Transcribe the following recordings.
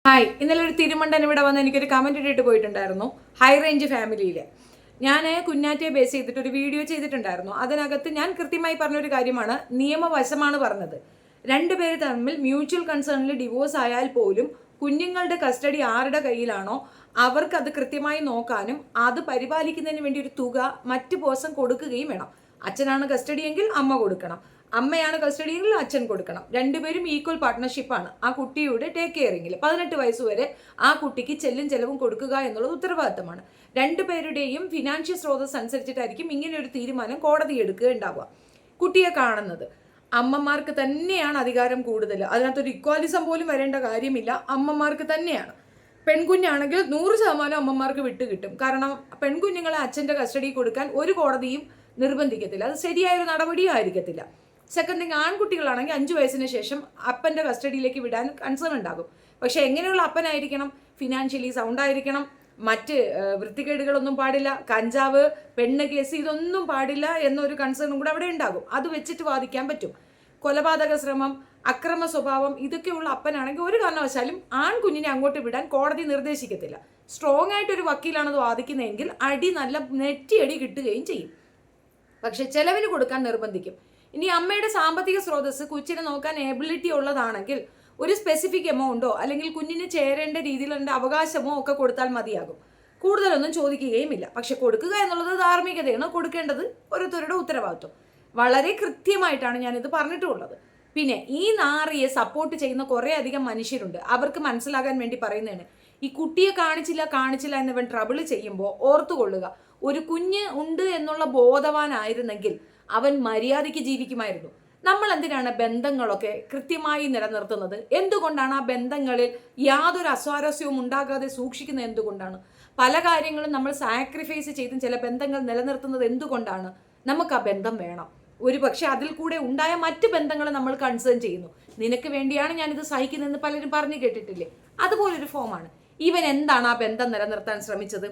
Hi, ഇന്നലെ ഒരു തിരുമണ്ടൻ ഇവിടെ വന്ന് എനിക്കൊരു കമൻറ്റ് ഇട്ടിട്ട് പോയിട്ടുണ്ടായിരുന്നു. ഹൈ റേഞ്ച് ഫാമിലിയിൽ ഞാൻ കുഞ്ഞാറ്റയെ ബേസ് ചെയ്തിട്ട് ഒരു വീഡിയോ ചെയ്തിട്ടുണ്ടായിരുന്നു. അതിനകത്ത് ഞാൻ കൃത്യമായി പറഞ്ഞൊരു കാര്യമാണ്, നിയമവശമാണ് പറഞ്ഞത്. രണ്ടുപേര് തമ്മിൽ മ്യൂച്വൽ കൺസേണിൽ ഡിവോഴ്സ് ആയാൽ പോലും കുഞ്ഞുങ്ങളുടെ കസ്റ്റഡി ആരുടെ കയ്യിലാണോ അവർക്ക് അത് കൃത്യമായി നോക്കാനും അത് പരിപാലിക്കുന്നതിന് വേണ്ടി ഒരു തുക മറ്റ് പേഴ്സൺ കൊടുക്കുകയും വേണം. അച്ഛനാണ് കസ്റ്റഡി എങ്കിൽ അമ്മ കൊടുക്കണം, അമ്മയാണ് കസ്റ്റഡിയെങ്കിൽ അച്ഛൻ കൊടുക്കണം. രണ്ടുപേരും ഈക്വൽ പാർട്ട്ണർഷിപ്പാണ് ആ കുട്ടിയുടെ ടേക്ക് കെയറിങ്ങിൽ. 18 വയസ്സ് വരെ ആ കുട്ടിക്ക് ചെലവും കൊടുക്കുക എന്നുള്ളത് ഉത്തരവാദിത്തമാണ്. രണ്ടുപേരുടെയും ഫിനാൻഷ്യൽ സ്രോതസ് അനുസരിച്ചിട്ടായിരിക്കും ഇങ്ങനെ ഒരു തീരുമാനം കോടതി എടുക്കുക ഉണ്ടാവുക. കുട്ടിയെ കാണുന്നത് അമ്മമാർക്ക് തന്നെയാണ് അധികാരം കൂടുതൽ. അതിനകത്തൊരു ഇക്വാലിസം പോലും വരേണ്ട കാര്യമില്ല, അമ്മമാർക്ക് തന്നെയാണ്. പെൺകുഞ്ഞാണെങ്കിൽ 100% അമ്മമാർക്ക് വിട്ടുകിട്ടും. കാരണം പെൺകുഞ്ഞുങ്ങളെ അച്ഛൻ്റെ കസ്റ്റഡി കൊടുക്കാൻ ഒരു കോടതിയും നിർബന്ധിക്കത്തില്ല, അത് ശരിയായൊരു നടപടിയും ആയിരിക്കത്തില്ല. സെക്കൻഡ് തിങ്, ആൺകുട്ടികളാണെങ്കിൽ 5 വയസ്സിന് ശേഷം അപ്പൻ്റെ കസ്റ്റഡിയിലേക്ക് വിടാൻ കൺസേൺ ഉണ്ടാകും. പക്ഷേ എങ്ങനെയുള്ള അപ്പനായിരിക്കണം? ഫിനാൻഷ്യലി സൗണ്ട് ആയിരിക്കണം, മറ്റ് വൃത്തികേടുകളൊന്നും പാടില്ല, കഞ്ചാവ്, പെണ്ണ് കേസ് ഇതൊന്നും പാടില്ല എന്നൊരു കൺസേണും കൂടെ അവിടെ ഉണ്ടാകും. അത് വെച്ചിട്ട് വാദിക്കാൻ പറ്റും. കൊലപാതക ശ്രമം, അക്രമ സ്വഭാവം ഇതൊക്കെയുള്ള അപ്പനാണെങ്കിൽ ഒരു കാരണവശാലും ആൺകുഞ്ഞിനെ അങ്ങോട്ട് വിടാൻ കോടതി നിർദ്ദേശിക്കത്തില്ല. സ്ട്രോങ് ആയിട്ടൊരു വക്കീലാണത് വാദിക്കുന്നതെങ്കിൽ നല്ല നെറ്റിയടി കിട്ടുകയും ചെയ്യും. പക്ഷെ ചെലവിന് കൊടുക്കാൻ നിർബന്ധിക്കും. ഇനി അമ്മയുടെ സാമ്പത്തിക സ്രോതസ് കൊച്ചിനെ നോക്കാൻ എബിലിറ്റി ഉള്ളതാണെങ്കിൽ ഒരു സ്പെസിഫിക് എമൗണ്ടോ അല്ലെങ്കിൽ കുഞ്ഞിന് ചേരേണ്ട രീതിയിലുള്ള അവകാശമോ ഒക്കെ കൊടുത്താൽ മതിയാകും. കൂടുതലൊന്നും ചോദിക്കുകയുമില്ല. പക്ഷെ കൊടുക്കുക എന്നുള്ളത് ധാർമ്മികതയാണ്, കൊടുക്കേണ്ടത് ഓരോരുത്തരുടെ ഉത്തരവാദിത്വം. വളരെ കൃത്യമായിട്ടാണ് ഞാനിത് പറഞ്ഞിട്ടുള്ളത്. പിന്നെ ഈ നാറിയെ സപ്പോർട്ട് ചെയ്യുന്ന കുറേ അധികം മനുഷ്യരുണ്ട്. അവർക്ക് മനസ്സിലാകാൻ വേണ്ടി പറയുന്നതാണ്, ഈ കുട്ടിയെ കാണിച്ചില്ല എന്നിവൻ ട്രബിൾ ചെയ്യുമ്പോൾ ഓർത്തുകൊള്ളുക, ഒരു കുഞ്ഞ് ഉണ്ട് എന്നുള്ള ബോധവാനായിരുന്നെങ്കിൽ അവൻ മര്യാദയ്ക്ക് ജീവിക്കുമായിരുന്നു. നമ്മൾ എന്തിനാണ് ബന്ധങ്ങളൊക്കെ കൃത്യമായി നിലനിർത്തുന്നത്? എന്തുകൊണ്ടാണ് ആ ബന്ധങ്ങളിൽ യാതൊരു അസ്വാരസ്യവും ഉണ്ടാകാതെ സൂക്ഷിക്കുന്നത്? എന്തുകൊണ്ടാണ് പല കാര്യങ്ങളും നമ്മൾ സാക്രിഫൈസ് ചെയ്തും ചില ബന്ധങ്ങൾ നിലനിർത്തുന്നത്? എന്തുകൊണ്ടാണ്? നമുക്ക് ആ ബന്ധം വേണം. ഒരു പക്ഷെ അതിൽ കൂടെ ഉണ്ടായ മറ്റ് ബന്ധങ്ങളെ നമ്മൾ കൺസേൺ ചെയ്യുന്നു. നിനക്ക് വേണ്ടിയാണ് ഞാനിത് സഹിക്കുന്നതെന്ന് പലരും പറഞ്ഞു കേട്ടിട്ടില്ലേ? അതുപോലൊരു ഫോമാണ്. ഇവൻ എന്താണ് ആ ബന്ധം നിലനിർത്താൻ ശ്രമിച്ചത്?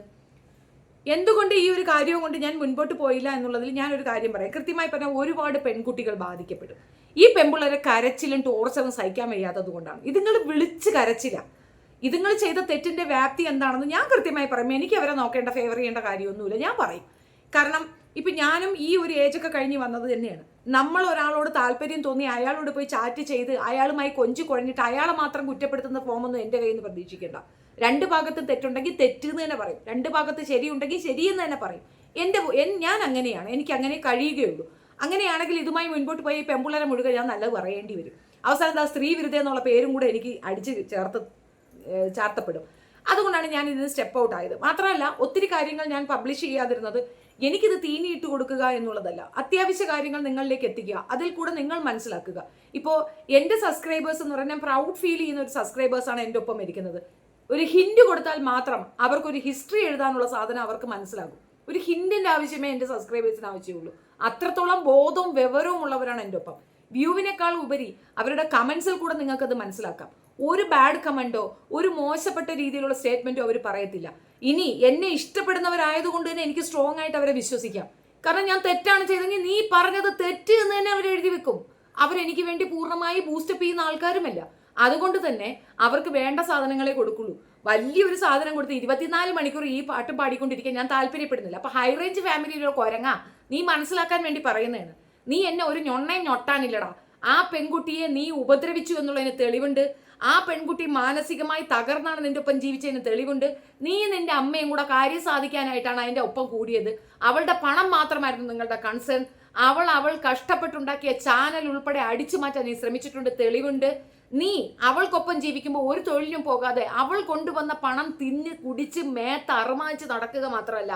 എന്തുകൊണ്ട് ഈ ഒരു കാര്യവും കൊണ്ട് ഞാൻ മുൻപോട്ട് പോയില്ല എന്നുള്ളതിൽ ഞാനൊരു കാര്യം പറയാം. കൃത്യമായി പറഞ്ഞാൽ ഒരുപാട് പെൺകുട്ടികൾ ബാധിക്കപ്പെടും. ഈ പെൺപിള്ളേരെ കരച്ചിലും ടോർച്ചറും സഹിക്കാൻ വയ്യാത്തത് കൊണ്ടാണ്. ഇതുങ്ങൾ വിളിച്ച് കരച്ചില്ല. ഇതുങ്ങൾ ചെയ്ത തെറ്റിന്റെ വ്യാപ്തി എന്താണെന്ന് ഞാൻ കൃത്യമായി പറയും. എനിക്ക് അവരെ നോക്കേണ്ട, ഫേവർ ചെയ്യേണ്ട കാര്യമൊന്നുമില്ല, ഞാൻ പറയും. കാരണം ഇപ്പം ഞാനും ഈ ഒരു ഏജൊക്കെ കഴിഞ്ഞ് വന്നത് തന്നെയാണ്. നമ്മൾ ഒരാളോട് താല്പര്യം തോന്നി അയാളോട് പോയി ചാറ്റ് ചെയ്ത് അയാളുമായി കൊഞ്ചു കുഴഞ്ഞിട്ട് അയാളെ മാത്രം കുറ്റപ്പെടുത്തുന്ന ഫോമൊന്നും എൻ്റെ കയ്യിൽ നിന്ന് പ്രതീക്ഷിക്കേണ്ട. രണ്ട് ഭാഗത്ത് തെറ്റുണ്ടെങ്കിൽ തെറ്റെന്ന് തന്നെ പറയും, രണ്ട് ഭാഗത്ത് ശരിയുണ്ടെങ്കിൽ ശരിയെന്ന് തന്നെ പറയും. ഞാൻ അങ്ങനെയാണ്, എനിക്ക് അങ്ങനെ കഴിയുകയുള്ളൂ. അങ്ങനെയാണെങ്കിൽ ഇതുമായി മുൻപോട്ട് പോയി പെമ്പിള്ളേരെ മുഴുവൻ ഞാൻ നല്ലത് പറയേണ്ടി വരും. അവസാനം സ്ത്രീ വിരുദ്ധ എന്നുള്ള പേരും കൂടെ എനിക്ക് അടിച്ച് ചാർത്തപ്പെടും. അതുകൊണ്ടാണ് ഞാൻ ഇതിന് സ്റ്റെപ്പ് ഔട്ട് ആയത്. മാത്രമല്ല, ഒത്തിരി കാര്യങ്ങൾ ഞാൻ പബ്ലിഷ് ചെയ്യാതിരുന്നത് എനിക്കിത് തീനിയിട്ട് കൊടുക്കുക എന്നുള്ളതല്ല, അത്യാവശ്യ കാര്യങ്ങൾ നിങ്ങളിലേക്ക് എത്തിക്കുക, അതിൽ കൂടെ നിങ്ങൾ മനസ്സിലാക്കുക. ഇപ്പോൾ എൻ്റെ സബ്സ്ക്രൈബേഴ്സ് എന്ന് പറഞ്ഞാൽ പ്രൗഡ് ഫീൽ ചെയ്യുന്ന ഒരു സബ്സ്ക്രൈബേഴ്സാണ് എൻ്റെ ഒപ്പം ഇരിക്കുന്നത്. ഒരു ഹിൻഡ് കൊടുത്താൽ മാത്രം അവർക്കൊരു ഹിസ്റ്ററി എഴുതാനുള്ള സാധനം അവർക്ക് മനസ്സിലാകും. ഒരു ഹിൻഡിൻ്റെ ആവശ്യമേ എൻ്റെ സബ്സ്ക്രൈബേഴ്സിന് ആവശ്യമുള്ളൂ. അത്രത്തോളം ബോധവും വിവരവും ഉള്ളവരാണ് എൻ്റെ ഒപ്പം. വ്യൂവിനേക്കാൾ ഉപരി അവരുടെ കമൻസിൽ കൂടെ നിങ്ങൾക്കത് മനസ്സിലാക്കാം. ഒരു ബാഡ് കമൻറ്റോ ഒരു മോശപ്പെട്ട രീതിയിലുള്ള സ്റ്റേറ്റ്മെൻറ്റോ അവർ പറയത്തില്ല. ഇനി എന്നെ ഇഷ്ടപ്പെടുന്നവരായതുകൊണ്ട് തന്നെ എനിക്ക് സ്ട്രോങ് ആയിട്ട് അവരെ വിശ്വസിക്കാം. കാരണം ഞാൻ തെറ്റാണ് ചെയ്തെങ്കിൽ നീ പറഞ്ഞത് തെറ്റ് എന്ന് തന്നെ അവർ എഴുതി വെക്കും. അവരെനിക്ക് വേണ്ടി പൂർണ്ണമായി ബൂസ്റ്റപ്പ് ചെയ്യുന്ന ആൾക്കാരുമല്ല. അതുകൊണ്ട് തന്നെ അവർക്ക് വേണ്ട സാധനങ്ങളെ കൊടുക്കുള്ളൂ. വലിയൊരു സാധനം കൊടുത്ത് 24 മണിക്കൂർ ഈ പാട്ടും പാടിക്കൊണ്ടിരിക്കാൻ ഞാൻ താല്പര്യപ്പെടുന്നില്ല. അപ്പൊ ഹൈ റേഞ്ച് ഫാമിലിയിലുള്ള കൊരങ്ങ, നീ മനസ്സിലാക്കാൻ വേണ്ടി പറയുന്നതാണ്. നീ എന്നെ ഒരു ഞൊണ്ണയും ഞൊട്ടാനില്ലടാ. ആ പെൺകുട്ടിയെ നീ ഉപദ്രവിച്ചു എന്നുള്ളതിന് തെളിവുണ്ട്. ആ പെൺകുട്ടി മാനസികമായി തകർന്നാണ് നിന്റെ ഒപ്പം ജീവിച്ചതിന് തെളിവുണ്ട്. നീ നിന്റെ അമ്മയും കൂടെ കാര്യം സാധിക്കാനായിട്ടാണ് അതിൻ്റെ ഒപ്പം കൂടിയത്. അവളുടെ പണം മാത്രമായിരുന്നു നിങ്ങളുടെ കൺസേൺ. അവൾ കഷ്ടപ്പെട്ടുണ്ടാക്കിയ ചാനൽ ഉൾപ്പെടെ അടിച്ചു മാറ്റാൻ നീ ശ്രമിച്ചിട്ടുണ്ട്, തെളിവുണ്ട്. നീ അവൾക്കൊപ്പം ജീവിക്കുമ്പോൾ ഒരു തൊഴിലിനും പോകാതെ അവൾ കൊണ്ടുവന്ന പണം തിന്ന് കുടിച്ച് മേത്തറുമാച്ച് നടക്കുക മാത്രമല്ല,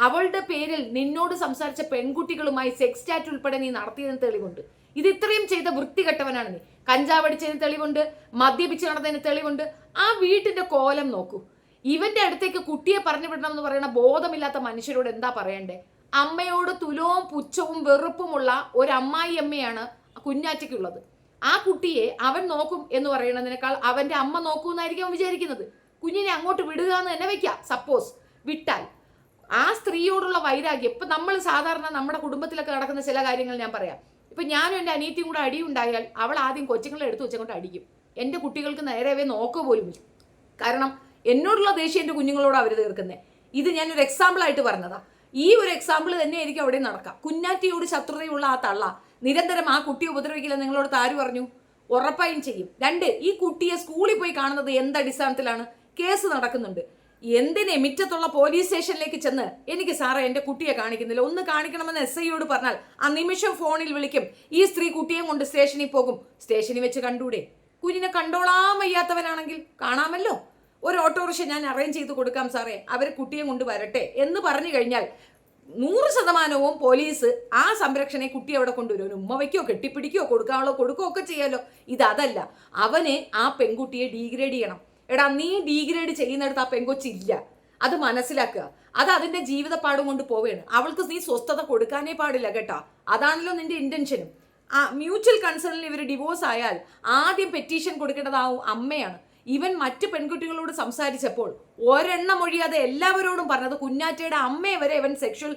അവളുടെ പേരിൽ നിന്നോട് സംസാരിച്ച പെൺകുട്ടികളുമായി സെക്സ് ചാറ്റ് ഉൾപ്പെടെ നീ നടത്തിയതിന് തെളിവുണ്ട്. ഇത് ഇത്രയും ചെയ്ത വൃത്തികെട്ടവനാണ് നീ. കഞ്ചാവ് അടിച്ചതിന് തെളിവുണ്ട്, മദ്യപിച്ച് നടന്നതിന് തെളിവുണ്ട്. ആ വീട്ടിന്റെ കോലം നോക്കൂ. ഇവന്റെ അടുത്തേക്ക് കുട്ടിയെ പറഞ്ഞു വിടണമെന്ന് പറയുന്ന ബോധമില്ലാത്ത മനുഷ്യരോട് എന്താ പറയണ്ടേ? അമ്മയോട് തുലവും പുച്ഛവും വെറുപ്പുമുള്ള ഒരു അമ്മായി അമ്മയാണ് കുഞ്ഞാറ്റയ്ക്കുള്ളത്. ആ കുട്ടിയെ അവൻ നോക്കും എന്ന് പറയുന്നതിനേക്കാൾ അവന്റെ അമ്മ നോക്കൂന്നായിരിക്കും അവൻ വിചാരിക്കുന്നത്. കുഞ്ഞിനെ അങ്ങോട്ട് വിടുക എന്ന് തന്നെ വെക്കാം. സപ്പോസ് വിട്ടാൽ ആ സ്ത്രീയോടുള്ള വൈരാഗ്യം, ഇപ്പൊ നമ്മൾ സാധാരണ നമ്മുടെ കുടുംബത്തിലൊക്കെ നടക്കുന്ന ചില കാര്യങ്ങൾ ഞാൻ പറയാം. ഇപ്പൊ ഞാനും എൻ്റെ അനിയത്തിയും കൂടെ അടി ഉണ്ടായാൽ അവൾ ആദ്യം കൊച്ചുങ്ങളെ എടുത്തു വെച്ചങ്ങോട്ട് അടിക്കും. എൻ്റെ കുട്ടികൾക്ക് നേരെവേ നോക്കുക പോലും കാരണം എന്നോടുള്ള ദേഷ്യം എൻ്റെ കുഞ്ഞുങ്ങളോട് അവർ തീർക്കുന്നത്. ഇത് ഞാനൊരു എക്സാമ്പിൾ ആയിട്ട് പറഞ്ഞതാ. ഈ ഒരു എക്സാമ്പിൾ തന്നെ എനിക്ക് അവിടെ നടക്കാം. കുഞ്ഞാറ്റിയോട് ശത്രുതയുള്ള ആ തള്ള നിരന്തരം ആ കുട്ടിയെ ഉപദ്രവിക്കില്ല നിങ്ങളോട് ആര് പറഞ്ഞു? ഉറപ്പായും ചെയ്യും. 2, ഈ കുട്ടിയെ സ്കൂളിൽ പോയി കാണുന്നത് എന്തടിസ്ഥാനത്തിലാണ്? കേസ് നടക്കുന്നുണ്ട്. എന്തിനെ മിറ്റത്തുള്ള പോലീസ് സ്റ്റേഷനിലേക്ക് ചെന്ന് എനിക്ക് സാറേ എൻ്റെ കുട്ടിയെ കാണിക്കുന്നില്ല, ഒന്ന് കാണിക്കണമെന്ന് SI പറഞ്ഞാൽ ആ നിമിഷം ഫോണിൽ വിളിക്കും. ഈ സ്ത്രീ കുട്ടിയെ കൊണ്ട് സ്റ്റേഷനിൽ പോകും. സ്റ്റേഷനിൽ വെച്ച് കണ്ടൂടെ? കുഞ്ഞിനെ കണ്ടോളാൻ വയ്യാത്തവനാണെങ്കിൽ കാണാമല്ലോ. ഒരു ഓട്ടോറിക്ഷ ഞാൻ അറേഞ്ച് ചെയ്ത് കൊടുക്കാം സാറേ, അവർ കുട്ടിയെ കൊണ്ട് വരട്ടെ എന്ന് പറഞ്ഞു കഴിഞ്ഞാൽ 100% പോലീസ് ആ സംരക്ഷണെ കുട്ടി അവിടെ കൊണ്ടുവരും. ഉമ്മ വയ്ക്കോ കെട്ടിപ്പിടിക്കോ കൊടുക്കാമല്ലോ കൊടുക്കോ ഒക്കെ ചെയ്യാലോ. ഇതല്ല, അവന് ആ പെൺകുട്ടിയെ ഡീഗ്രേഡ് ചെയ്യണം. എടാ നീ ഡീഗ്രേഡ് ചെയ്യുന്നിടത്ത് ആ പെൺകൊച്ചില്ല, അത് മനസ്സിലാക്കുക. അത് അതിന്റെ ജീവിതപ്പാടും കൊണ്ട് പോവുകയാണ്. അവൾക്ക് നീ സ്വസ്ഥത കൊടുക്കാനേ പാടില്ല കേട്ടോ. അതാണല്ലോ നിന്റെ ഇന്റൻഷനും. ആ മ്യൂച്വൽ കൺസേണിൽ ഇവർ ഡിവോഴ്സ് ആയാൽ ആദ്യം പെറ്റീഷൻ കൊടുക്കേണ്ടതാവും അമ്മയാണ്. ഇവൻ മറ്റു പെൺകുട്ടികളോട് സംസാരിച്ചപ്പോൾ ഒരെണ്ണം ഒഴിയാതെ എല്ലാവരോടും പറഞ്ഞത് കുഞ്ഞാറ്റയുടെ അമ്മയെ വരെ ഇവൻ സെക്ഷൽ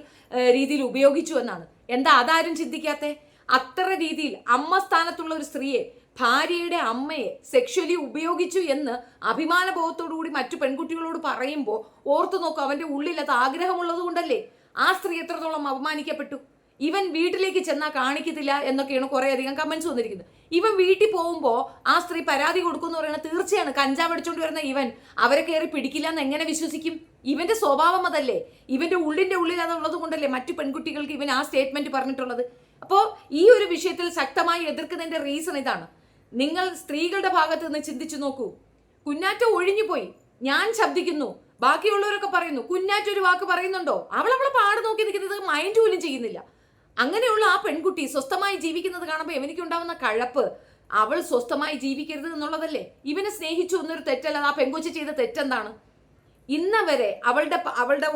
രീതിയിൽ ഉപയോഗിച്ചു എന്നാണ്. എന്താ അതാരും ചിന്തിക്കാത്തെ? അത്ര രീതിയിൽ അമ്മ സ്ഥാനത്തുള്ള ഒരു സ്ത്രീയെ, ഭാര്യയുടെ അമ്മയെ സെക്ഷലി ഉപയോഗിച്ചു എന്ന് അഭിമാനബോധത്തോടു കൂടി മറ്റു പെൺകുട്ടികളോട് പറയുമ്പോൾ ഓർത്തു നോക്കും, അവന്റെ ഉള്ളിൽ അത് ആഗ്രഹമുള്ളത് കൊണ്ടല്ലേ. ആ സ്ത്രീ എത്രത്തോളം അപമാനിക്കപ്പെട്ടു. ഇവൻ വീട്ടിലേക്ക് ചെന്നാൽ കാണിക്കത്തില്ല എന്നൊക്കെയാണ് കുറേയധികം കമന്റ്സ് വന്നിരിക്കുന്നത്. ഇവൻ വീട്ടിൽ പോകുമ്പോൾ ആ സ്ത്രീ പരാതി കൊടുക്കുമെന്ന് പറയുന്നത് തീർച്ചയാണ്. കഞ്ചാവ് അടിച്ചോണ്ട് വരുന്ന ഇവൻ അവരെ കയറി പിടിക്കില്ല എന്ന് എങ്ങനെ വിശ്വസിക്കും? ഇവന്റെ സ്വഭാവം അതല്ലേ, ഇവന്റെ ഉള്ളിൽ അതുള്ളത് കൊണ്ടല്ലേ മറ്റു പെൺകുട്ടികൾക്ക് ഇവൻ ആ സ്റ്റേറ്റ്മെന്റ് പറഞ്ഞിട്ടുള്ളത്. അപ്പോൾ ഈ ഒരു വിഷയത്തിൽ ശക്തമായി എതിർക്കുന്നതിന്റെ റീസൺ ഇതാണ്. നിങ്ങൾ സ്ത്രീകളുടെ ഭാഗത്ത് നിന്ന് ചിന്തിച്ചു നോക്കൂ. കുഞ്ഞാറ്റ ഒഴിഞ്ഞുപോയി, ഞാൻ ശബ്ദിക്കുന്നു, ബാക്കിയുള്ളവരൊക്കെ പറയുന്നു. കുഞ്ഞാറ്റ ഒരു വാക്ക് പറയുന്നുണ്ടോ? അവളെ പാട് നോക്കി നിൽക്കുന്നത് മൈൻഡ് പോലും ചെയ്യുന്നില്ല. അങ്ങനെയുള്ള ആ പെൺകുട്ടി സ്വസ്ഥമായി ജീവിക്കുന്നത് കാണുമ്പോൾ എനിക്കുണ്ടാവുന്ന കഴപ്പ്, അവൾ സ്വസ്ഥമായി ജീവിക്കരുത് എന്നുള്ളതല്ലേ. ഇവനെ സ്നേഹിച്ചു എന്നൊരു തെറ്റല്ല. ആ പെൺകൊച്ചി ചെയ്ത തെറ്റെന്താണ്? ഇന്നവരെ അവളുടെ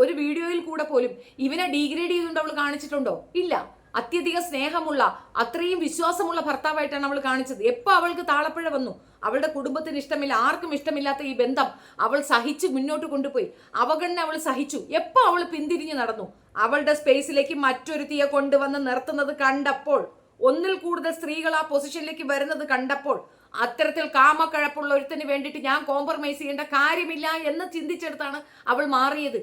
ഒരു വീഡിയോയിൽ കൂടെ പോലും ഇവനെ ഡീഗ്രേഡ് ചെയ്തുകൊണ്ട് അവൾ കാണിച്ചിട്ടുണ്ടോ? ഇല്ല. അത്യധികം സ്നേഹമുള്ള, അത്രയും വിശ്വാസമുള്ള ഭർത്താവായിട്ടാണ് അവൾ കാണിച്ചത്. എപ്പോൾ അവൾക്ക് താളപ്പിഴ വന്നു, അവളുടെ കുടുംബത്തിന് ഇഷ്ടമില്ല, ആർക്കും ഇഷ്ടമില്ലാത്ത ഈ ബന്ധം അവൾ സഹിച്ച് മുന്നോട്ട് കൊണ്ടുപോയി. അവഗണന അവൾ സഹിച്ചു. എപ്പോൾ അവൾ പിന്തിരിഞ്ഞു നടന്നു, അവളുടെ സ്പേസിലേക്ക് മറ്റൊരുത്തിയെ കൊണ്ടുവന്ന് നിർത്തുന്നത് കണ്ടപ്പോൾ, ഒന്നിൽ കൂടുതൽ സ്ത്രീകൾ ആ പൊസിഷനിലേക്ക് വരുന്നത് കണ്ടപ്പോൾ, അത്തരത്തിൽ കാമക്കഴപ്പുള്ള ഒരുത്തിന് വേണ്ടിയിട്ട് ഞാൻ കോംപ്രമൈസ് ചെയ്യേണ്ട കാര്യമില്ല എന്ന് ചിന്തിച്ചെടുത്താണ് അവൾ മാറിയത്.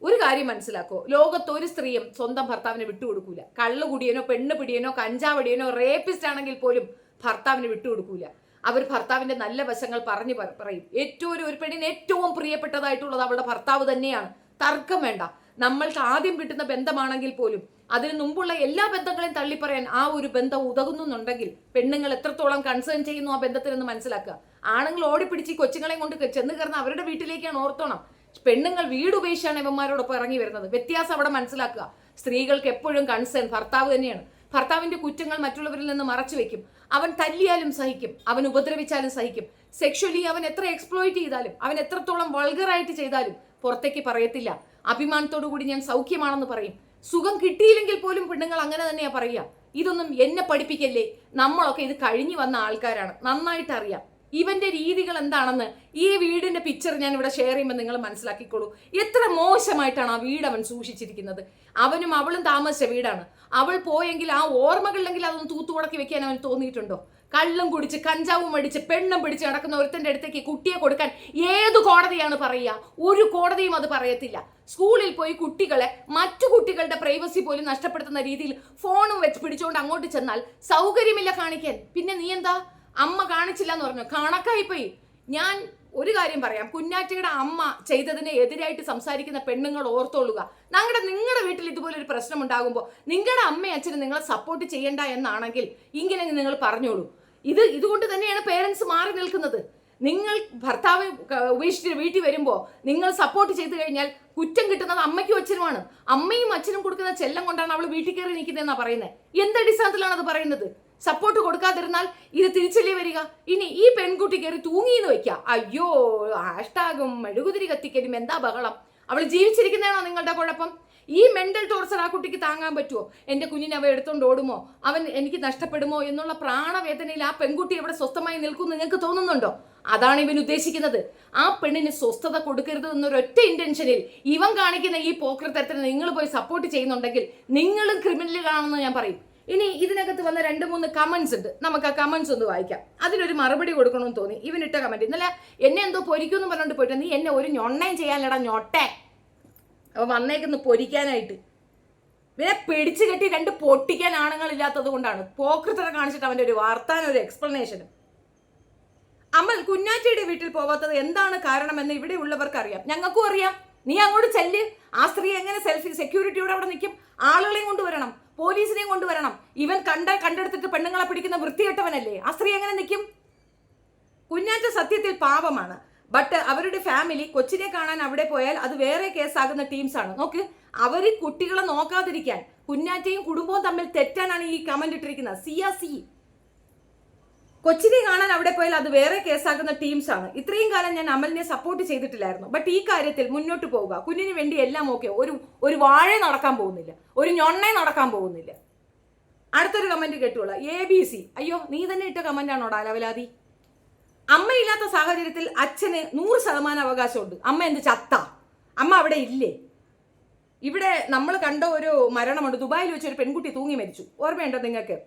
ഒരു കാര്യം മനസ്സിലാക്കോ, ലോകത്ത് ഒരു സ്ത്രീയും സ്വന്തം ഭർത്താവിനെ വിട്ടുകൊടുക്കൂല. കള്ളുകുടിയനോ പെണ്ണ് പിടിയനോ കഞ്ചാവടിയനോ റേപ്പിസ്റ്റ് ആണെങ്കിൽ പോലും ഭർത്താവിന് വിട്ടുകൊടുക്കൂല. അവർ ഭർത്താവിന്റെ നല്ല വശങ്ങൾ പറയും. ഒരു പെണ്ണിന് ഏറ്റവും പ്രിയപ്പെട്ടതായിട്ടുള്ളത് അവളുടെ ഭർത്താവ് തന്നെയാണ്. തർക്കം വേണ്ട. നമ്മൾക്ക് ആദ്യം കിട്ടുന്ന ബന്ധമാണെങ്കിൽ പോലും അതിന് മുമ്പുള്ള എല്ലാ ബന്ധങ്ങളെയും തള്ളിപ്പറയാൻ ആ ഒരു ബന്ധം ഉതകുന്നുണ്ടെങ്കിൽ പെണ്ണുങ്ങൾ എത്രത്തോളം കൺസേൺ ചെയ്യുന്നു ആ ബന്ധത്തിനെന്ന് മനസ്സിലാക്കുക. ആണുങ്ങൾ ഓടിപ്പിടിച്ച് കൊച്ചുങ്ങളെയും കൊണ്ട് ചെന്ന് കയറുന്ന അവരുടെ വീട്ടിലേക്കാണ് ഓർത്തോണം. പെണ്ണുങ്ങൾ വീട് ഉപേക്ഷിച്ചാണ് ഇവന്മാരോടൊപ്പം ഇറങ്ങി വരുന്നത്. വ്യത്യാസം അവിടെ മനസ്സിലാക്കുക. സ്ത്രീകൾക്ക് എപ്പോഴും കൺസേൺ ഭർത്താവ് തന്നെയാണ്. ഭർത്താവിന്റെ കുറ്റങ്ങൾ മറ്റുള്ളവരിൽ നിന്ന് മറച്ചു വെക്കും. അവൻ തല്ലിയാലും സഹിക്കും, അവൻ ഉപദ്രവിച്ചാലും സഹിക്കും. സെക്ഷലി അവൻ എത്ര എക്സ്പ്ലോയിറ്റ് ചെയ്താലും, അവൻ എത്രത്തോളം വൾഗറായിട്ട് ചെയ്താലും പുറത്തേക്ക് പറയത്തില്ല. അഭിമാനത്തോടു കൂടി ഞാൻ സൗഖ്യമാണെന്ന് പറയും. സുഖം കിട്ടിയില്ലെങ്കിൽ പോലും പെണ്ണുങ്ങൾ അങ്ങനെ തന്നെയാ പറയുക. ഇതൊന്നും എന്നെ പഠിപ്പിക്കല്ലേ, നമ്മളൊക്കെ ഇത് കഴിഞ്ഞു വന്ന ആൾക്കാരാണ്, നന്നായിട്ട് അറിയാം ഇവന്റെ രീതികൾ എന്താണെന്ന്. ഈ വീടിന്റെ പിക്ചർ ഞാൻ ഇവിടെ ഷെയർ ചെയ്യുമ്പോൾ നിങ്ങൾ മനസ്സിലാക്കിക്കോളൂ. എത്ര മോശമായിട്ടാണ് ആ വീട് അവൻ സൂക്ഷിച്ചിരിക്കുന്നത്. അവനും അവളും താമസിച്ച വീടാണ്. അവൾ പോയെങ്കിൽ ആ ഓർമ്മകളിലെങ്കിൽ അതൊന്ന് തൂത്തുമുടക്കി വെക്കാൻ അവന് തോന്നിയിട്ടുണ്ടോ? കള്ളും കുടിച്ച് കഞ്ചാവും അടിച്ച് പെണ്ണും പിടിച്ച് നടക്കുന്ന ഒരുത്തന്റെ അടുത്തേക്ക് കുട്ടിയെ കൊടുക്കാൻ ഏത് കോടതിയാണ് പറയുക? ഒരു കോടതിയും അത് പറയത്തില്ല. സ്കൂളിൽ പോയി കുട്ടികളെ, മറ്റു കുട്ടികളുടെ പ്രൈവസി പോലും നഷ്ടപ്പെടുത്തുന്ന രീതിയിൽ ഫോണും വെച്ച് പിടിച്ചുകൊണ്ട് അങ്ങോട്ട് ചെന്നാൽ സൗകര്യമില്ല കാണിക്കാൻ. പിന്നെ നീ എന്താ അമ്മ കാണിച്ചില്ല എന്ന് പറഞ്ഞു, കണക്കായിപ്പോയി. ഞാൻ ഒരു കാര്യം പറയാം, കുഞ്ഞാറ്റയുടെ അമ്മ ചെയ്തതിന് എതിരായിട്ട് സംസാരിക്കുന്ന പെണ്ണുങ്ങൾ ഓർത്തോളുക. നിങ്ങളുടെ വീട്ടിൽ ഇതുപോലെ ഒരു പ്രശ്നം ഉണ്ടാകുമ്പോൾ നിങ്ങളുടെ അമ്മയും അച്ഛനും നിങ്ങളെ സപ്പോർട്ട് ചെയ്യണ്ട എന്നാണെങ്കിൽ ഇങ്ങനെ നിങ്ങൾ പറഞ്ഞോളൂ. ഇതുകൊണ്ട് തന്നെയാണ് പേരൻസ് മാറി നിൽക്കുന്നത്. നിങ്ങൾ ഭർത്താവ് ഉപേക്ഷിച്ച് വീട്ടിൽ വരുമ്പോൾ നിങ്ങൾ സപ്പോർട്ട് ചെയ്തു കഴിഞ്ഞാൽ കുറ്റം കിട്ടുന്നത് അമ്മയ്ക്കും അച്ഛനുമാണ്. അമ്മയും അച്ഛനും കൊടുക്കുന്ന ചെല്ലം കൊണ്ടാണ് അവൾ വീട്ടിൽ കയറി നിൽക്കുന്നതെന്നാണ് പറയുന്നത്. എന്തടിസ്ഥാനത്തിലാണ് അത് പറയുന്നത്? സപ്പോർട്ട് കൊടുക്കാതിരുന്നാൽ ഇത് തിരിച്ചല്ലേ വരിക? ഇനി ഈ പെൺകുട്ടി കയറി തൂങ്ങിയെന്ന് വെക്കുക, അയ്യോ ഹാഷ്ടാഗും മെഴുകുതിരി കത്തിക്കലും എന്താ ബഹളം. അവൾ ജീവിച്ചിരിക്കുന്നതാണോ നിങ്ങളുടെ കുഴപ്പം? ഈ മെന്റൽ ടോർച്ചർ ആ കുട്ടിക്ക് താങ്ങാൻ പറ്റുമോ? എൻ്റെ കുഞ്ഞിനെ അവ എടുത്തോണ്ട് ഓടുമോ, അവൻ എനിക്ക് നഷ്ടപ്പെടുമോ എന്നുള്ള പ്രാണവേദനയിൽ ആ പെൺകുട്ടി എവിടെ സ്വസ്ഥമായി നിൽക്കും നിങ്ങൾക്ക് തോന്നുന്നുണ്ടോ? അതാണ് ഇവൻ ഉദ്ദേശിക്കുന്നത്. ആ പെണ്ണിന് സ്വസ്ഥത കൊടുക്കരുത് എന്നൊരൊറ്റ ഇന്റൻഷനിൽ ഇവൻ കാണിക്കുന്ന ഈ പോക്കൃത്തരത്തിന് നിങ്ങൾ പോയി സപ്പോർട്ട് ചെയ്യുന്നുണ്ടെങ്കിൽ നിങ്ങളും ക്രിമിനലുകളാണെന്ന് ഞാൻ പറയും. ഇനി ഇതിനകത്ത് വന്ന 2-3 കമന്റ്സ് ഉണ്ട്, നമുക്ക് ആ കമന്റ്സ് ഒന്ന് വായിക്കാം. അതിനൊരു മറുപടി കൊടുക്കണമെന്ന് തോന്നി. ഇവനിട്ട കമന്റ്, ഇന്നലെ എന്നെ എന്തോ പൊരിക്കുമെന്ന് പറഞ്ഞിട്ട് പോയിട്ട് നീ എന്നെ ഒരു ഞൊണ്ണയും ചെയ്യാനില്ലടാ ഞൊട്ടെ. അപ്പൊ വന്നേക്കൊന്ന് പൊരിക്കാനായിട്ട് ഇവനെ പിടിച്ചു കെട്ടി 2 പൊട്ടിക്കാൻ ആണുങ്ങളില്ലാത്തത് കൊണ്ടാണ്. പോക്കൃത്തര കാണിച്ചിട്ട് അവന്റെ ഒരു വർത്താനം, ഒരു എക്സ്പ്ലനേഷനും. അമൽ കുഞ്ഞാറ്റയുടെ വീട്ടിൽ പോവാത്തത് എന്താണ് കാരണമെന്ന് ഇവിടെ ഉള്ളവർക്ക് അറിയാം, ഞങ്ങൾക്കും അറിയാം. നീ അങ്ങോട്ട് ചെല്ല്. ആ സ്ത്രീ എങ്ങനെ സെക്യൂരിറ്റിയോടെ അവിടെ നിൽക്കും? ആളുകളെയും കൊണ്ടുവരണം, പോലീസിനെയും കൊണ്ടുവരണം. ഇവൻ കണ്ടെടുത്തിട്ട് പെണ്ണുങ്ങളെ പിടിക്കുന്ന വൃത്തികെട്ടവനല്ലേ, ആ സ്ത്രീ എങ്ങനെ നിൽക്കും? കുഞ്ഞാറ്റ സത്യത്തിൽ പാവമാണ്. ബട്ട് അവരുടെ ഫാമിലി കൊച്ചിനെ കാണാൻ അവിടെ പോയാൽ അത് വേറെ കേസാകുന്ന ടീംസാണ്. നോക്ക്, അവര് കുട്ടികളെ നോക്കാതിരിക്കാൻ കുഞ്ഞാറ്റയും കുടുംബവും തമ്മിൽ തെറ്റാനാണ് ഈ കമന്റ് ഇട്ടിരിക്കുന്നത്. സിയാസി കൊച്ചിനെ കാണാൻ അവിടെ പോയാൽ അത് വേറെ കേസാകുന്ന ടീംസാണ്. ഇത്രയും കാലം ഞാൻ അമലിനെ സപ്പോർട്ട് ചെയ്തിട്ടില്ലായിരുന്നു. ബട്ട് ഈ കാര്യത്തിൽ മുന്നോട്ട് പോവുക. കുഞ്ഞിന് വേണ്ടി എല്ലാം ഓക്കെ. ഒരു വാഴ നടക്കാൻ പോകുന്നില്ല, ഒരു ഞൊണ്ണ നടക്കാൻ പോകുന്നില്ല. അടുത്തൊരു കമന്റ് കേട്ടുകൊള്ളാം. ABC, അയ്യോ നീ തന്നെ ഇട്ട കമന്റ് ആണോടാ ലവലാതി? അമ്മയില്ലാത്ത സാഹചര്യത്തിൽ അച്ഛന് 100% അവകാശമുണ്ട്. അമ്മ എന്ത് ചത്ത? അമ്മ അവിടെ ഇല്ലേ? ഇവിടെ നമ്മൾ കണ്ട ഒരു മരണമുണ്ട്. ദുബായിൽ വെച്ച് ഒരു പെൺകുട്ടി തൂങ്ങി മരിച്ചു, ഓർമ്മയുണ്ടോ നിങ്ങൾക്ക്?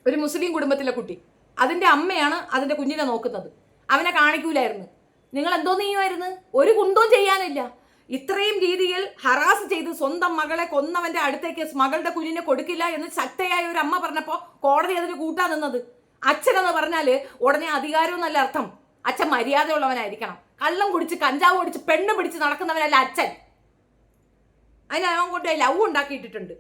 ഒരു മുസ്ലിം കുടുംബത്തിലെ കുട്ടി. അതിന്റെ അമ്മയാണ് അതിന്റെ കുഞ്ഞിനെ നോക്കുന്നത്. അവനെ കാണിക്കൂലായിരുന്നു. നിങ്ങൾ എന്തോ നീയുമായിരുന്നു? ഒരു കുന്തവും ചെയ്യാനില്ല. ഇത്രയും രീതിയിൽ ഹറാസ് ചെയ്ത് സ്വന്തം മകളെ കൊന്നവന്റെ അടുത്തേക്ക് മകളുടെ കുഞ്ഞിനെ കൊടുക്കില്ല എന്ന് ശക്തയായ ഒരു അമ്മ പറഞ്ഞപ്പോ കോടതി അതിന് കൂട്ടാ നിന്നത്. അച്ഛനെന്ന് പറഞ്ഞാല് ഉടനെ അധികാരം നല്ല അർത്ഥം. അച്ഛൻ മര്യാദയുള്ളവനായിരിക്കണം. കള്ളം കുടിച്ച് കഞ്ചാവ് കുടിച്ച് പെണ്ണ് പിടിച്ച് നടക്കുന്നവനല്ല അച്ഛൻ. അതിന് അവൻ കൊണ്ട് ലവ് ഉണ്ടാക്കിയിട്ടിട്ടുണ്ട്.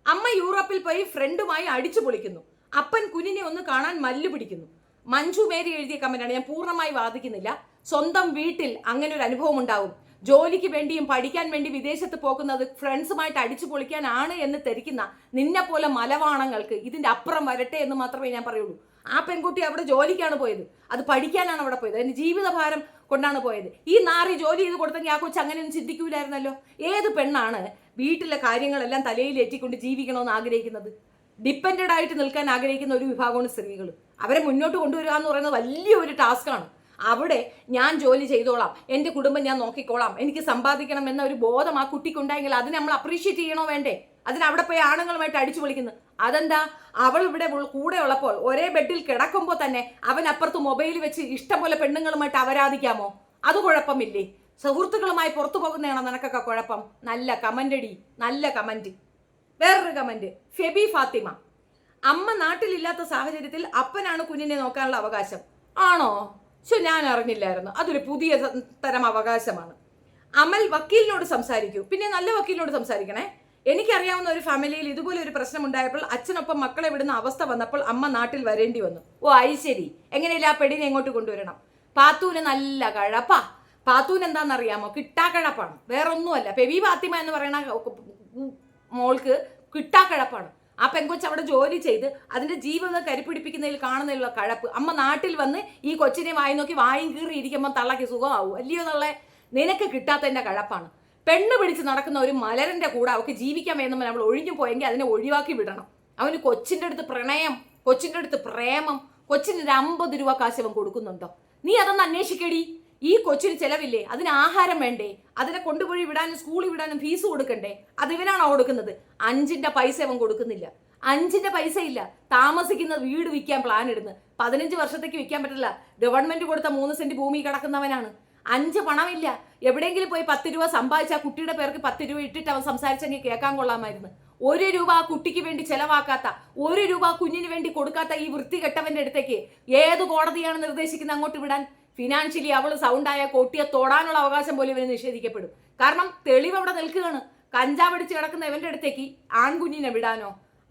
അമ്മ യൂറോപ്പിൽ പോയി ഫ്രണ്ടുമായി അടിച്ചു പൊളിക്കുന്നു. അപ്പൻ കുഞ്ഞിനെ ഒന്ന് കാണാൻ മല്ലു പിടിക്കുന്നു. മഞ്ജു മേരി എഴുതിയ കമന്റാണ്, ഞാൻ പൂർണ്ണമായി വാദിക്കുന്നില്ല. സ്വന്തം വീട്ടിൽ അങ്ങനെ ഒരു അനുഭവം ഉണ്ടാവും. ജോലിക്ക് വേണ്ടിയും പഠിക്കാൻ വേണ്ടി വിദേശത്ത് പോകുന്നത് ഫ്രണ്ട്സുമായിട്ട് അടിച്ചു പൊളിക്കാനാണ് എന്ന് ധരിക്കുന്ന നിന്നെ പോലെ മലവാണങ്ങൾക്ക് ഇതിന്റെ അപ്പുറം വരട്ടെ എന്ന് മാത്രമേ ഞാൻ പറയുള്ളൂ. ആ പെൺകുട്ടി അവിടെ ജോലിക്കാണ് പോയത്, അത് പഠിക്കാനാണ് അവിടെ പോയത്, അതിന് ജീവിതഭാരം കൊണ്ടാണ് പോയത്. ഈ നാറി ജോലി ചെയ്ത് കൊടുത്തെങ്കിൽ ആ കൊച്ചു അങ്ങനെയൊന്നും ചിന്തിക്കൂലായിരുന്നല്ലോ. ഏത് പെണ്ണാണ് വീട്ടിലെ കാര്യങ്ങളെല്ലാം തലയിലേറ്റിക്കൊണ്ട് ജീവിക്കണമെന്ന് ആഗ്രഹിക്കുന്നത്? ഡിപ്പെൻഡഡ് ആയിട്ട് നിൽക്കാൻ ആഗ്രഹിക്കുന്ന ഒരു വിഭാഗമാണ് സ്ത്രീകൾ. അവരെ മുന്നോട്ട് കൊണ്ടുവരിക എന്ന് പറയുന്നത് വലിയൊരു ടാസ്ക്കാണ്. അവിടെ ഞാൻ ജോലി ചെയ്തോളാം, എൻ്റെ കുടുംബം ഞാൻ നോക്കിക്കോളാം, എനിക്ക് സമ്പാദിക്കണം എന്ന ഒരു ബോധം ആ കുട്ടിക്കുണ്ടായെങ്കിൽ അതിനെ നമ്മൾ അപ്രീഷിയേറ്റ് ചെയ്യണോ വേണ്ടേ? അതിനവിടെ പോയി ആണുങ്ങളുമായിട്ട് അടിച്ചു പൊളിക്കുന്നു. അതെന്താ? അവൾ ഇവിടെ കൂടെ ഉള്ളപ്പോൾ ഒരേ ബെഡിൽ കിടക്കുമ്പോൾ തന്നെ അവൻ അപ്പുറത്ത് മൊബൈൽ വെച്ച് ഇഷ്ടംപോലെ പെണ്ണുങ്ങളുമായിട്ട് അപരാധിക്കാമോ? അത് കുഴപ്പമില്ലേ? സുഹൃത്തുക്കളുമായി പുറത്തു പോകുന്നതാണോ നിനക്കൊക്കെ കുഴപ്പം? നല്ല കമന്റ് അടി, നല്ല കമന്റ്. വേറൊരു കമന്റ്, ഫെബി ഫാത്തിമ, അമ്മ നാട്ടിലില്ലാത്ത സാഹചര്യത്തിൽ അപ്പനാണ് കുഞ്ഞിനെ നോക്കാനുള്ള അവകാശം. ആണോ? ഞാൻ അറിഞ്ഞില്ലായിരുന്നു. അതൊരു പുതിയ തരം അവകാശമാണ്. അമൽ വക്കീലിനോട് സംസാരിക്കൂ, പിന്നെ നല്ല വക്കീലിനോട് സംസാരിക്കണേ. എനിക്കറിയാവുന്ന ഒരു ഫാമിലിയിൽ ഇതുപോലെ ഒരു പ്രശ്നം ഉണ്ടായപ്പോൾ അച്ഛനൊപ്പം മക്കളെ വിടുന്ന അവസ്ഥ വന്നപ്പോൾ അമ്മ നാട്ടിൽ വരേണ്ടി വന്നു. ഓ ഐശ്ശേരി, എങ്ങനെയല്ല ആ പെടിനെ എങ്ങോട്ട് കൊണ്ടുവരണം? പാത്തൂന് നല്ല കഴപ്പാ. പാത്തൂന് എന്താണെന്നറിയാമോ? കിട്ടാക്കഴപ്പാണ്, വേറൊന്നുമല്ല. ഫെബി ഫാത്തിമ എന്ന് പറയുന്ന മോൾക്ക് കിട്ടാക്കഴപ്പാണ്. ആ പെങ്കൊച്ച് അവിടെ ജോലി ചെയ്ത് അതിന്റെ ജീവിതം കരിപ്പിടിപ്പിക്കുന്നതിൽ കാണുന്നതിലുള്ള കഴപ്പ്. അമ്മ നാട്ടിൽ വന്ന് ഈ കൊച്ചിനെ വായി നോക്കി വായും കീറി ഇരിക്കുമ്പോൾ തള്ളക്ക് സുഖമാവും അല്ലയോ? തള്ളെ, നിനക്ക് കിട്ടാത്തതിന്റെ കഴപ്പാണ്. പെണ്ണ് പിടിച്ച് നടക്കുന്ന ഒരു മലരന്റെ കൂടെ അവൾക്ക് ജീവിക്കാൻ വേണമെന്ന് നമ്മൾ ഒഴിഞ്ഞു പോയെങ്കിൽ അതിനെ ഒഴിവാക്കി വിടണം. അവന് കൊച്ചിന്റെ അടുത്ത് പ്രണയം, കൊച്ചിന്റെ അടുത്ത് പ്രേമം, കൊച്ചിന് 50 രൂപ കാശ് അവൻ കൊടുക്കുന്നുണ്ടോ? നീ അതൊന്ന് അന്വേഷിക്കടി. ഈ കൊച്ചിന് ചെലവില്ലേ? അതിന് ആഹാരം വേണ്ടേ? അതിനെ കൊണ്ടുപോയി വിടാനും സ്കൂളിൽ വിടാനും ഫീസ് കൊടുക്കണ്ടേ? അത് ഇവനാണോ കൊടുക്കുന്നത്? 5ന്റെ പൈസ അവൻ കൊടുക്കുന്നില്ല. 5ന്റെ പൈസ ഇല്ല. താമസിക്കുന്ന വീട് വിൽക്കാൻ പ്ലാൻ ഇടുന്നു. 15 വർഷത്തേക്ക് വിൽക്കാൻ പറ്റില്ല. ഗവൺമെന്റ് കൊടുത്ത 3 സെന്റ് ഭൂമി കിടക്കുന്നവനാണ്. 5 പണമില്ല. എവിടെയെങ്കിലും പോയി 10 രൂപ സമ്പാദിച്ച ആ കുട്ടിയുടെ പേർക്ക് 10 രൂപ ഇട്ടിട്ട് അവൻ സംസാരിച്ചെങ്കിൽ കേൾക്കാൻ കൊള്ളാമായിരുന്നു. 1 രൂപ ആ കുട്ടിക്ക് വേണ്ടി ചെലവാക്കാത്ത, 1 രൂപ കുഞ്ഞിന് വേണ്ടി കൊടുക്കാത്ത ഈ വൃത്തികെട്ടവന്റെ അടുത്തേക്ക് ഏത് കോടതിയാണ് നിർദ്ദേശിക്കുന്നത് അങ്ങോട്ട് വിടാൻ? ഫിനാൻഷ്യലി അവൾ സൗണ്ടായ കോട്ടിയെ തൊടാനുള്ള അവകാശം പോലും ഇവന് നിഷേധിക്കപ്പെടും. കാരണം തെളിവ് അവിടെ നിൽക്കുകയാണ്. കഞ്ചാവടിച്ച് കിടക്കുന്ന ഇവന്റെ അടുത്തേക്ക് ആൺകുഞ്ഞിനെ വിടാനോ?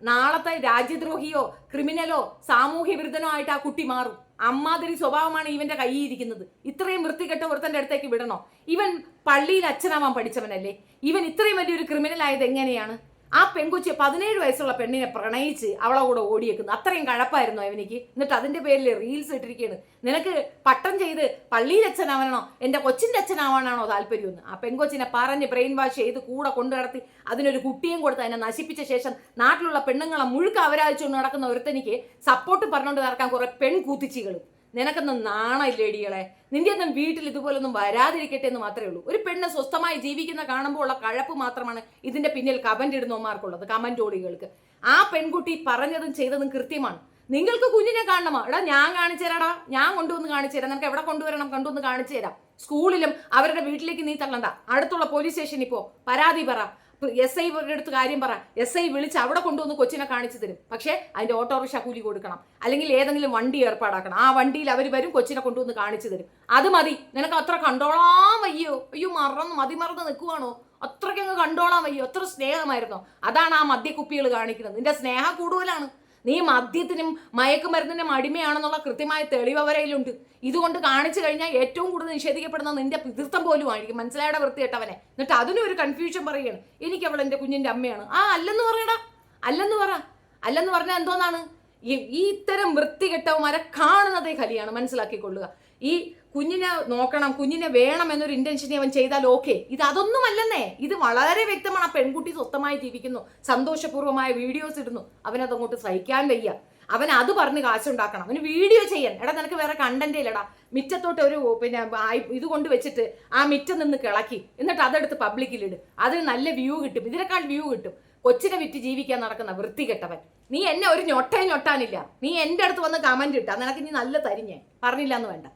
നാളത്തെ രാജ്യദ്രോഹിയോ ക്രിമിനലോ സാമൂഹ്യ വിരുദ്ധനോ ആയിട്ട് ആ കുട്ടി മാറും. അമ്മാതിരി സ്വഭാവമാണ് ഇവന്റെ കയ്യിൽ ഇരിക്കുന്നത്. ഇത്രയും വൃത്തികെട്ട ഒരുത്തന്റെ അടുത്തേക്ക് വിടണോ? ഇവൻ പള്ളിയിൽ അച്ഛനാവാൻ പഠിച്ചവനല്ലേ? ഇവൻ ഇത്രയും വലിയൊരു ക്രിമിനൽ ആയത് എങ്ങനെയാണ്? ആ പെൺകൊച്ചി 17 വയസ്സുള്ള പെണ്ണിനെ പ്രണയിച്ച് അവളെ കൂടെ ഓടിയേക്കുന്നു. അത്രയും കഴപ്പായിരുന്നു അവനിക്ക്. എന്നിട്ട് അതിന്റെ പേരിൽ റീൽസ് ഇട്ടിരിക്കുകയാണ്. നിനക്ക് പട്ടം ചെയ്ത് പള്ളിയിൽ അച്ഛനാവണോ എൻ്റെ കൊച്ചിന്റെ അച്ഛനാവാനാണോ താല്പര്യമെന്ന്? ആ പെൺകൊച്ചിനെ പറഞ്ഞ് ബ്രെയിൻ വാഷ് ചെയ്ത് കൂടെ കൊണ്ടു നടത്തി അതിനൊരു കുട്ടിയും കൊടുത്ത് അതിനെ നശിപ്പിച്ച ശേഷം നാട്ടിലുള്ള പെണ്ണുങ്ങളെ മുഴുക്ക അവരാധിച്ചുകൊണ്ട് നടക്കുന്ന ഒരുത്തനിക്ക് സപ്പോർട്ട് പറഞ്ഞുകൊണ്ട് നടക്കാൻ കുറെ പെൺകൂത്തിച്ചികൾ. നിനക്കൊന്നും നാണമില്ലേടികളെ. നിന്റെ ഒന്നും വീട്ടിൽ ഇതുപോലൊന്നും വരാതിരിക്കട്ടെ എന്ന് മാത്രമേ ഉള്ളൂ. ഒരു പെണ്ണ് സ്വസ്ഥമായി ജീവിക്കുന്ന കാണുമ്പോൾ ഉള്ള കഴപ്പ് മാത്രമാണ് ഇതിന്റെ പിന്നിൽ കമന്റ് ഇടുന്നവന്മാർക്കുള്ളത്, കമന്റ് ഓടികൾക്ക്. ആ പെൺകുട്ടി പറഞ്ഞതും ചെയ്തതും കൃത്യമാണ്. നിങ്ങൾക്ക് കുഞ്ഞിനെ കാണണമോ? എടാ ഞാൻ കാണിച്ചു തരാടാ, ഞാൻ കൊണ്ടുവന്ന് കാണിച്ചു തരാം. നിനക്ക് എവിടെ കൊണ്ടുവരണം, കൊണ്ടുവന്ന് കാണിച്ചു തരാം. സ്കൂളിലും അവരുടെ വീട്ടിലേക്ക് നീ തള്ളണ്ട. അടുത്തുള്ള പോലീസ് സ്റ്റേഷനിൽ പോ, പരാതി പറ, SI അടുത്ത് കാര്യം പറ. SI വിളിച്ച് അവിടെ കൊണ്ടുവന്ന് കൊച്ചിനെ കാണിച്ചു തരും. പക്ഷേ അതിന്റെ ഓട്ടോറിക്ഷ കൂലി കൊടുക്കണം, അല്ലെങ്കിൽ ഏതെങ്കിലും വണ്ടി ഏർപ്പാടാക്കണം. ആ വണ്ടിയിൽ അവർ വരും, കൊച്ചിനെ കൊണ്ടുവന്ന് കാണിച്ചു തരും. അത് മതി. നിനക്ക് അത്ര കണ്ടോളാൻ വയ്യോ? അയ്യോ മറന്ന് നിൽക്കുവാണോ? അത്രയ്ക്കങ്ങ് കണ്ടോളാൻ വയ്യോ? അത്ര സ്നേഹമായിരുന്നോ? അതാണ് ആ മദ്യക്കുപ്പികൾ കാണിക്കുന്നത്. നിന്റെ സ്നേഹം കൂടുതലാണ്. നീ മദ്യത്തിനും മയക്കുമരുന്നിനും അടിമയാണെന്നുള്ള കൃത്യമായ തെളിവ് അവരയിലുണ്ട്. ഇതുകൊണ്ട് കാണിച്ചു കഴിഞ്ഞാൽ ഏറ്റവും കൂടുതൽ നിഷേധിക്കപ്പെടുന്ന നിന്റെ പിതൃത്വം പോലും ആയിരിക്കും. മനസ്സിലായുടെ വൃത്തികെട്ടവനെ. എന്നിട്ട് അതിനും ഒരു കൺഫ്യൂഷൻ പറയുകയാണ്, എനിക്ക് അവൾ എൻ്റെ കുഞ്ഞിൻ്റെ അമ്മയാണ്. അല്ലെന്ന് പറയടാ, അല്ലെന്ന് പറഞ്ഞാൽ എന്തോന്നാണ്? ഈ ഇത്തരം വൃത്തികെട്ടവന്മാരെ കാണുന്നതേ കലിയാണ്. മനസ്സിലാക്കിക്കൊള്ളുക. ഈ കുഞ്ഞിനെ നോക്കണം, കുഞ്ഞിനെ വേണം എന്നൊരു ഇന്റൻഷനെ അവൻ ചെയ്താൽ ഓക്കെ. അതൊന്നും അല്ലെന്നേ. ഇത് വളരെ വ്യക്തമാണ്. ആ പെൺകുട്ടി സ്വസ്ഥമായി ജീവിക്കുന്നു, സന്തോഷപൂർവ്വമായ വീഡിയോസ് ഇടുന്നു. അവനതങ്ങോട്ട് സഹിക്കാൻ വയ്യ. അവൻ അത് പറഞ്ഞ് കാശുണ്ടാക്കണം, അവന് വീഡിയോ ചെയ്യാൻ. എടാ നിനക്ക് വേറെ കണ്ടന്റ് ഇല്ലടാ. മിറ്റത്തോട്ട് ഒരു ഇത് കൊണ്ട് വെച്ചിട്ട് ആ മിറ്റം നിന്ന് കിളക്കി, എന്നിട്ട് അതെടുത്ത് പബ്ലിക്കിലിട്. അതിന് നല്ല വ്യൂ കിട്ടും, ഇതിനേക്കാൾ വ്യൂ കിട്ടും. കൊച്ചിനെ വിറ്റ് ജീവിക്കാൻ നടക്കുന്ന വൃത്തികെട്ടവൻ. നീ എന്നെ ഒരു ഞൊട്ടാനില്ല. നീ എൻ്റെ അടുത്ത് വന്ന് കമന്റ് ഇട്ടാ നിനക്ക് നീ നല്ല തരിഞ്ഞേ പറഞ്ഞില്ല എന്ന് വേണ്ട.